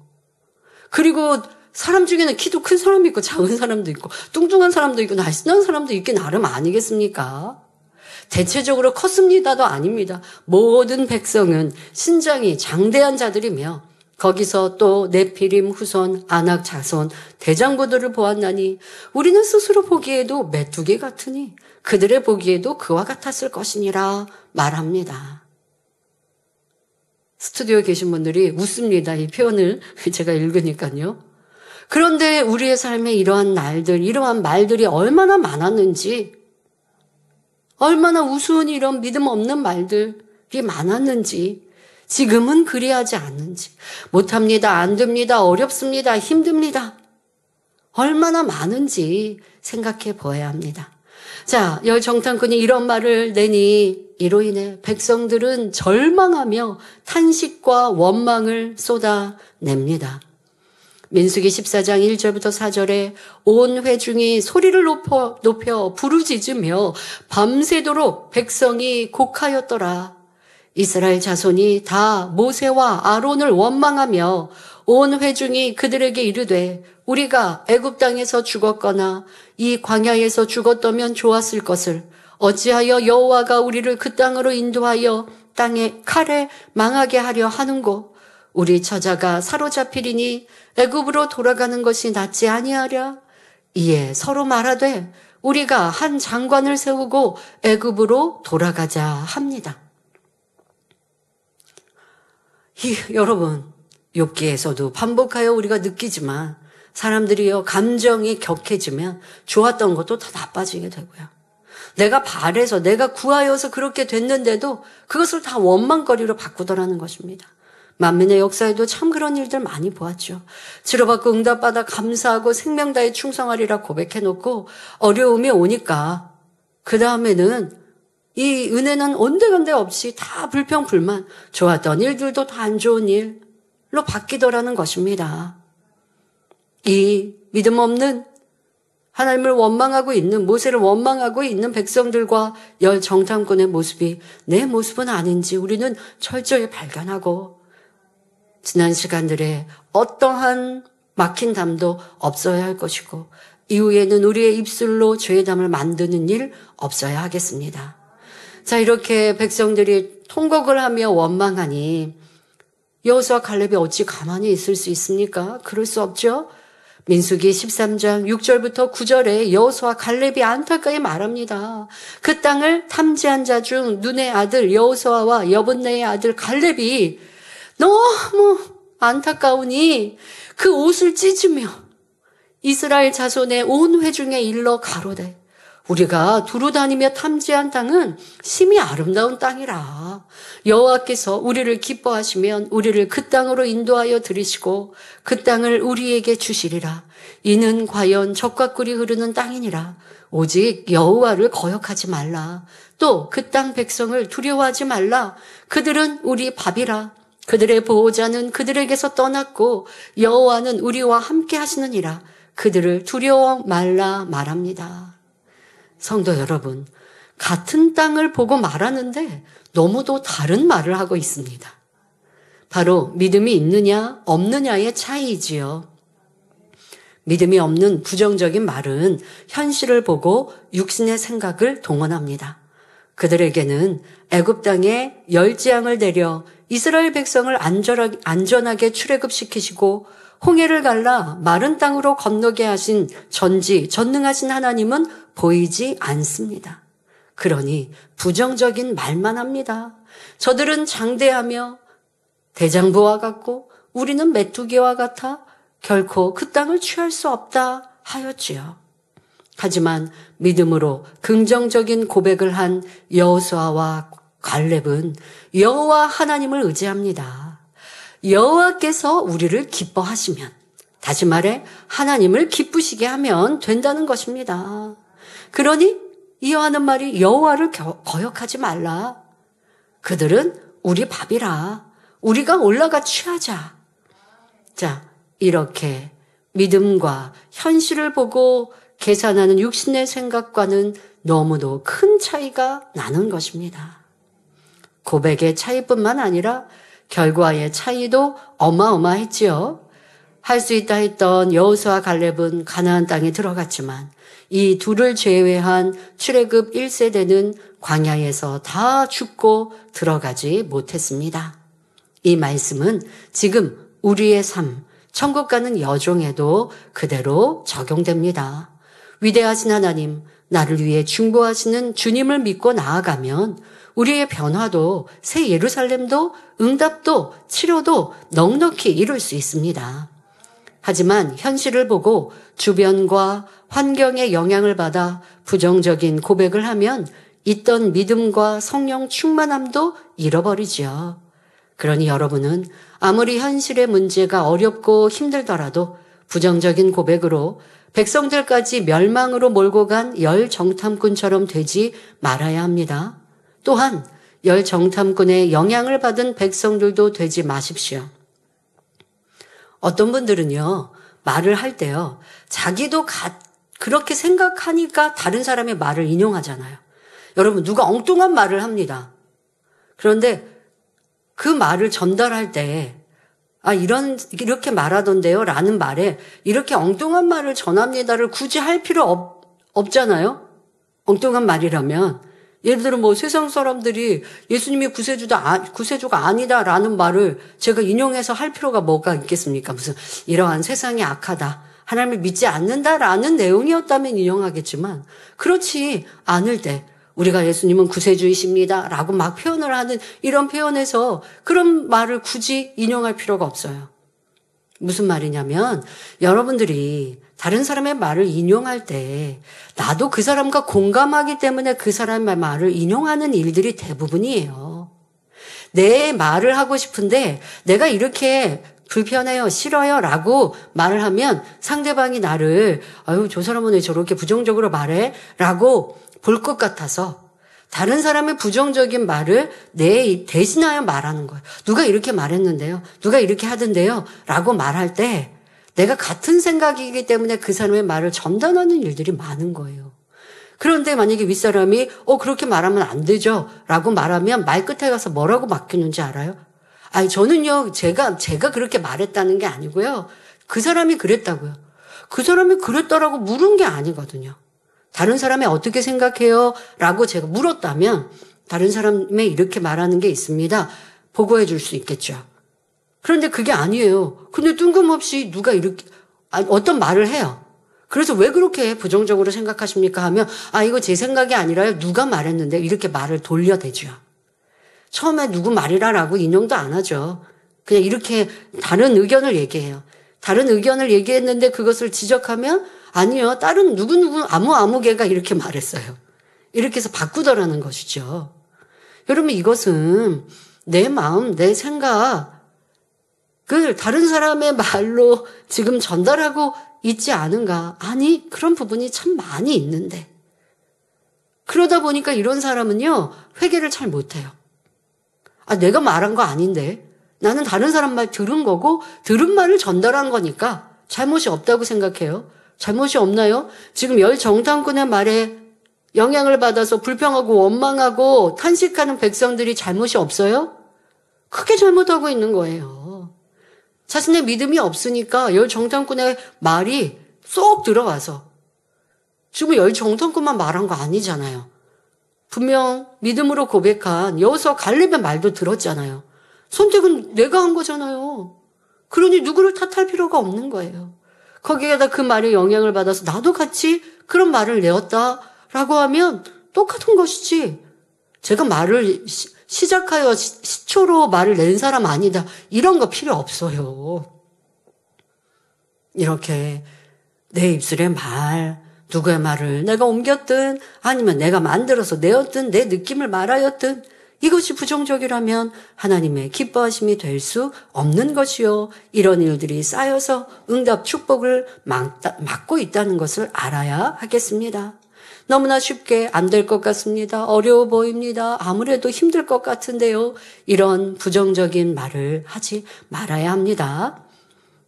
그리고 사람 중에는 키도 큰 사람도 있고 작은 사람도 있고 뚱뚱한 사람도 있고 날씬한 사람도 있기 나름 아니겠습니까? 대체적으로 컸습니다도 아닙니다. 모든 백성은 신장이 장대한 자들이며 거기서 또 네피림 후손, 아낙 자손, 대장부들을 보았나니 우리는 스스로 보기에도 메뚜기 같으니 그들의 보기에도 그와 같았을 것이니라 말합니다. 스튜디오에 계신 분들이 웃습니다. 이 표현을 제가 읽으니까요. 그런데 우리의 삶에 이러한 날들, 이러한 말들이 얼마나 많았는지, 얼마나 우스운 이런 믿음 없는 말들이 많았는지, 지금은 그리하지 않는지, 못합니다, 안 됩니다, 어렵습니다, 힘듭니다, 얼마나 많은지 생각해 보아야 합니다. 자, 열 정탐꾼이 이런 말을 내니 이로 인해 백성들은 절망하며 탄식과 원망을 쏟아냅니다. 민수기 14장 1절부터 4절에 온 회중이 소리를 높여 부르짖으며 밤새도록 백성이 곡하였더라. 이스라엘 자손이 다 모세와 아론을 원망하며 온 회중이 그들에게 이르되 우리가 애굽 땅에서 죽었거나 이 광야에서 죽었다면 좋았을 것을 어찌하여 여호와가 우리를 그 땅으로 인도하여 땅에 칼에 망하게 하려 하는고 우리 처자가 사로잡히리니 애굽으로 돌아가는 것이 낫지 아니하랴. 이에 서로 말하되 우리가 한 장관을 세우고 애굽으로 돌아가자 합니다. 여러분, 욥기에서도 반복하여 우리가 느끼지만 사람들이요 감정이 격해지면 좋았던 것도 다 나빠지게 되고요. 내가 바래서 내가 구하여서 그렇게 됐는데도 그것을 다 원망거리로 바꾸더라는 것입니다. 만민의 역사에도 참 그런 일들 많이 보았죠. 치료받고 응답받아 감사하고 생명 다해 충성하리라 고백해놓고 어려움이 오니까 그 다음에는 이 은혜는 온데간데 없이 다 불평불만, 좋았던 일들도 다 안 좋은 일로 바뀌더라는 것입니다. 이 믿음 없는 하나님을 원망하고 있는, 모세를 원망하고 있는 백성들과 열 정탐꾼의 모습이 내 모습은 아닌지 우리는 철저히 발견하고, 지난 시간들에 어떠한 막힌 담도 없어야 할 것이고, 이후에는 우리의 입술로 죄의 담을 만드는 일 없어야 하겠습니다. 자, 이렇게 백성들이 통곡을 하며 원망하니 여호수아 갈렙이 어찌 가만히 있을 수 있습니까? 그럴 수 없죠. 민수기 13장 6절부터 9절에 여호수아 갈렙이 안타까이 말합니다. 그 땅을 탐지한 자 중 눈의 아들 여호수아와 여분네의 아들 갈렙이 너무 안타까우니 그 옷을 찢으며 이스라엘 자손의 온 회중에 일러 가로되, 우리가 두루 다니며 탐지한 땅은 심히 아름다운 땅이라. 여호와께서 우리를 기뻐하시면 우리를 그 땅으로 인도하여 들이시고 그 땅을 우리에게 주시리라. 이는 과연 젖과 꿀이 흐르는 땅이니라. 오직 여호와를 거역하지 말라. 또 그 땅 백성을 두려워하지 말라. 그들은 우리 밥이라. 그들의 보호자는 그들에게서 떠났고 여호와는 우리와 함께 하시느니라. 그들을 두려워 말라 말합니다. 성도 여러분, 같은 땅을 보고 말하는데 너무도 다른 말을 하고 있습니다. 바로 믿음이 있느냐 없느냐의 차이이지요. 믿음이 없는 부정적인 말은 현실을 보고 육신의 생각을 동원합니다. 그들에게는 애굽 땅에 열지양을 내려 이스라엘 백성을 안전하게 출애굽시키시고 홍해를 갈라 마른 땅으로 건너게 하신 전능하신 하나님은 보이지 않습니다. 그러니 부정적인 말만 합니다. 저들은 장대하며 대장부와 같고 우리는 메뚜기와 같아 결코 그 땅을 취할 수 없다 하였지요. 하지만 믿음으로 긍정적인 고백을 한 여호수아와 갈렙은 여호와 하나님을 의지합니다. 여호와께서 우리를 기뻐하시면, 다시 말해 하나님을 기쁘시게 하면 된다는 것입니다. 그러니 이어하는 말이 여호와를 거역하지 말라. 그들은 우리 밥이라. 우리가 올라가 취하자. 자, 이렇게 믿음과 현실을 보고 계산하는 육신의 생각과는 너무도 큰 차이가 나는 것입니다. 고백의 차이뿐만 아니라 결과의 차이도 어마어마했지요. 할 수 있다 했던 여호수아 갈렙은 가나안 땅에 들어갔지만 이 둘을 제외한 출애굽 1세대는 광야에서 다 죽고 들어가지 못했습니다. 이 말씀은 지금 우리의 삶, 천국 가는 여종에도 그대로 적용됩니다. 위대하신 하나님, 나를 위해 중보하시는 주님을 믿고 나아가면 우리의 변화도, 새 예루살렘도, 응답도, 치료도 넉넉히 이룰 수 있습니다. 하지만 현실을 보고 주변과 환경의 영향을 받아 부정적인 고백을 하면 있던 믿음과 성령 충만함도 잃어버리지요. 그러니 여러분은 아무리 현실의 문제가 어렵고 힘들더라도 부정적인 고백으로 백성들까지 멸망으로 몰고 간 열 정탐꾼처럼 되지 말아야 합니다. 또한 열 정탐꾼의 영향을 받은 백성들도 되지 마십시오. 어떤 분들은요, 말을 할 때요, 자기도 그렇게 생각하니까 다른 사람의 말을 인용하잖아요. 여러분, 누가 엉뚱한 말을 합니다. 그런데 그 말을 전달할 때, 이렇게 말하던데요? 라는 말에 이렇게 엉뚱한 말을 전합니다를 굳이 할 필요 없잖아요? 엉뚱한 말이라면. 예를 들어 세상 사람들이 예수님이 구세주가 아니다라는 말을 제가 인용해서 할 필요가 뭐가 있겠습니까? 무슨 이러한 세상이 악하다, 하나님을 믿지 않는다라는 내용이었다면 인용하겠지만 그렇지 않을 때 우리가 예수님은 구세주이십니다 라고 막 표현을 하는 이런 표현에서 그런 말을 굳이 인용할 필요가 없어요. 무슨 말이냐면 여러분들이 다른 사람의 말을 인용할 때 나도 그 사람과 공감하기 때문에 그 사람의 말을 인용하는 일들이 대부분이에요. 내 말을 하고 싶은데 내가 이렇게 불편해요, 싫어요 라고 말을 하면 상대방이 나를 아유 저 사람은 왜 저렇게 부정적으로 말해? 라고 볼 것 같아서 다른 사람의 부정적인 말을 내 대신하여 말하는 거예요. 누가 이렇게 말했는데요. 누가 이렇게 하던데요. 라고 말할 때 내가 같은 생각이기 때문에 그 사람의 말을 전달하는 일들이 많은 거예요. 그런데 만약에 윗사람이 그렇게 말하면 안 되죠. 라고 말하면 말 끝에 가서 뭐라고 맡기는지 알아요? 아니 저는요. 제가 그렇게 말했다는 게 아니고요. 그 사람이 그랬다고요. 그 사람이 그랬다라고 물은 게 아니거든요. 다른 사람이 어떻게 생각해요? 라고 제가 물었다면 다른 사람이 이렇게 말하는 게 있습니다. 보고해 줄 수 있겠죠. 그런데 그게 아니에요. 근데 뜬금없이 누가 이렇게 어떤 말을 해요. 그래서 왜 그렇게 부정적으로 생각하십니까? 하면 이거 제 생각이 아니라요. 누가 말했는데 이렇게 말을 돌려대죠. 처음에 누구 말이라라고 인용도 안 하죠. 그냥 이렇게 다른 의견을 얘기해요. 다른 의견을 얘기했는데 그것을 지적하면 아니요. 다른 누구누구 아무개가 이렇게 말했어요. 이렇게 해서 바꾸더라는 것이죠. 여러분 이것은 내 마음, 내 생각을 다른 사람의 말로 지금 전달하고 있지 않은가? 아니 그런 부분이 참 많이 있는데 그러다 보니까 이런 사람은요. 회개를 잘 못해요. 내가 말한 거 아닌데 나는 다른 사람 말 들은 거고 들은 말을 전달한 거니까 잘못이 없다고 생각해요. 잘못이 없나요? 지금 열정탐꾼의 말에 영향을 받아서 불평하고 원망하고 탄식하는 백성들이 잘못이 없어요? 크게 잘못하고 있는 거예요. 자신의 믿음이 없으니까 열정탐꾼의 말이 쏙 들어와서 지금 열정탐꾼만 말한 거 아니잖아요. 분명 믿음으로 고백한 여호수아 갈렙의 말도 들었잖아요. 선택은 내가 한 거잖아요. 그러니 누구를 탓할 필요가 없는 거예요. 거기에다 그 말에 영향을 받아서 나도 같이 그런 말을 내었다라고 하면 똑같은 것이지. 제가 말을 시작하여 시초로 말을 낸 사람 아니다. 이런 거 필요 없어요. 이렇게 내 입술의 말, 누구의 말을 내가 옮겼든 아니면 내가 만들어서 내었든 내 느낌을 말하였든 이것이 부정적이라면 하나님의 기뻐하심이 될 수 없는 것이요. 이런 일들이 쌓여서 응답 축복을 막고 있다는 것을 알아야 하겠습니다. 너무나 쉽게 안 될 것 같습니다. 어려워 보입니다. 아무래도 힘들 것 같은데요. 이런 부정적인 말을 하지 말아야 합니다.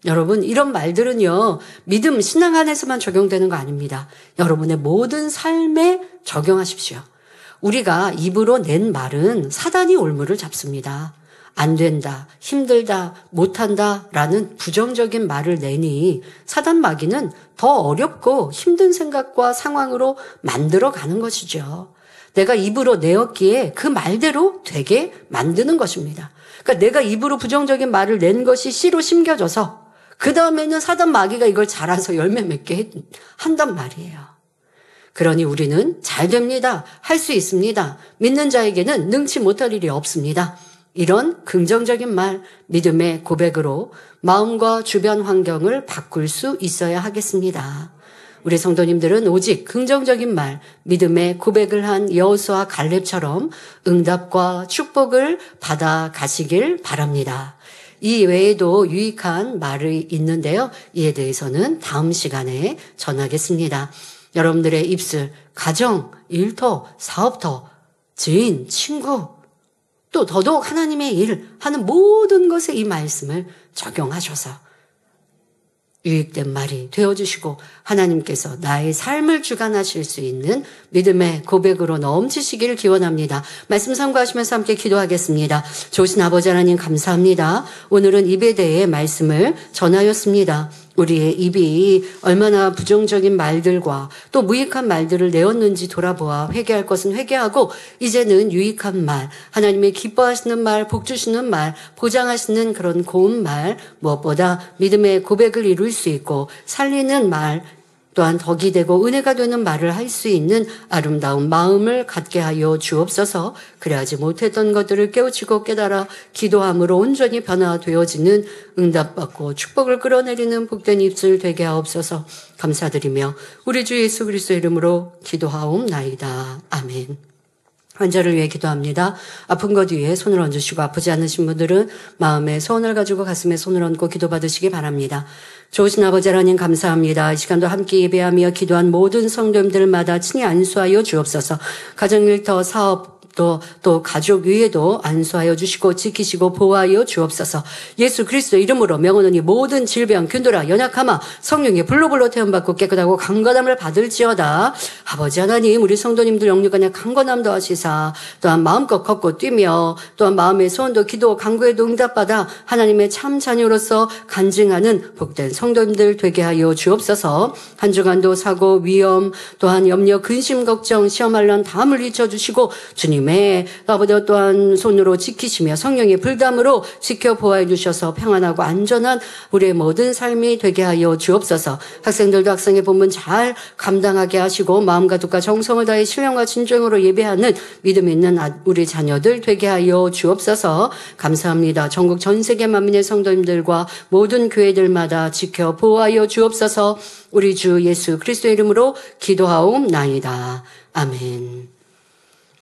여러분 이런 말들은요. 믿음, 신앙 안에서만 적용되는 거 아닙니다. 여러분의 모든 삶에 적용하십시오. 우리가 입으로 낸 말은 사단이 올무를 잡습니다. 안 된다, 힘들다, 못한다 라는 부정적인 말을 내니 사단 마귀는 더 어렵고 힘든 생각과 상황으로 만들어가는 것이죠. 내가 입으로 내었기에 그 말대로 되게 만드는 것입니다. 그러니까 내가 입으로 부정적인 말을 낸 것이 씨로 심겨져서 그 다음에는 사단 마귀가 이걸 자라서 열매 맺게 한단 말이에요. 그러니 우리는 잘 됩니다. 할 수 있습니다. 믿는 자에게는 능치 못할 일이 없습니다. 이런 긍정적인 말, 믿음의 고백으로 마음과 주변 환경을 바꿀 수 있어야 하겠습니다. 우리 성도님들은 오직 긍정적인 말, 믿음의 고백을 한 여호수아 갈렙처럼 응답과 축복을 받아 가시길 바랍니다. 이 외에도 유익한 말이 있는데요. 이에 대해서는 다음 시간에 전하겠습니다. 여러분들의 입술, 가정, 일터, 사업터, 지인, 친구, 또 더더욱 하나님의 일 하는 모든 것에 이 말씀을 적용하셔서 유익된 말이 되어주시고 하나님께서 나의 삶을 주관하실 수 있는 믿음의 고백으로 넘치시기를 기원합니다. 말씀 참고하시면서 함께 기도하겠습니다. 좋으신 아버지 하나님 감사합니다. 오늘은 입에 대해 말씀을 전하였습니다. 우리의 입이 얼마나 부정적인 말들과 또 무익한 말들을 내었는지 돌아보아 회개할 것은 회개하고 이제는 유익한 말, 하나님의 기뻐하시는 말, 복 주시는 말, 보장하시는 그런 고운 말, 무엇보다 믿음의 고백을 이룰 수 있고 살리는 말, 또한 덕이 되고 은혜가 되는 말을 할 수 있는 아름다운 마음을 갖게 하여 주옵소서. 그래야지 못했던 것들을 깨우치고 깨달아 기도함으로 온전히 변화되어지는 응답받고 축복을 끌어내리는 복된 입술 되게 하옵소서. 감사드리며 우리 주 예수 그리스도의 이름으로 기도하옵나이다. 아멘. 환자를 위해 기도합니다. 아픈 것 위에 손을 얹으시고 아프지 않으신 분들은 마음에 소원을 가지고 가슴에 손을 얹고 기도받으시기 바랍니다. 좋으신 아버지 하나님 감사합니다. 이 시간도 함께 예배하며 기도한 모든 성도님들마다 친히 안수하여 주옵소서. 가정일터 사업 또 가족 위에도 안수하여 주시고 지키시고 보호하여 주옵소서. 예수 그리스도 이름으로 명하노니 모든 질병, 균도라, 연약함아 성령의 불로불로 태움받고 깨끗하고 강건함을 받을지어다. 아버지 하나님 우리 성도님들 영육간에 강건함도 하시사 또한 마음껏 걷고 뛰며 또한 마음의 소원도 기도 간구에도 응답받아 하나님의 참 자녀로서 간증하는 복된 성도님들 되게 하여 주옵소서. 한 주간도 사고 위험 또한 염려 근심 걱정 시험할란 다 물리쳐 주시고 주님 아버지 또한 손으로 지키시며 성령의 불담으로 지켜 보호해 주셔서 평안하고 안전한 우리의 모든 삶이 되게 하여 주옵소서. 학생들도 학생의 본분 잘 감당하게 하시고 마음과 뜻과 정성을 다해 신령과 진정으로 예배하는 믿음 있는 우리 자녀들 되게 하여 주옵소서. 감사합니다. 전국 전 세계 만민의 성도님들과 모든 교회들마다 지켜 보호하여 주옵소서. 우리 주 예수 그리스도의 이름으로 기도하옵나이다. 아멘.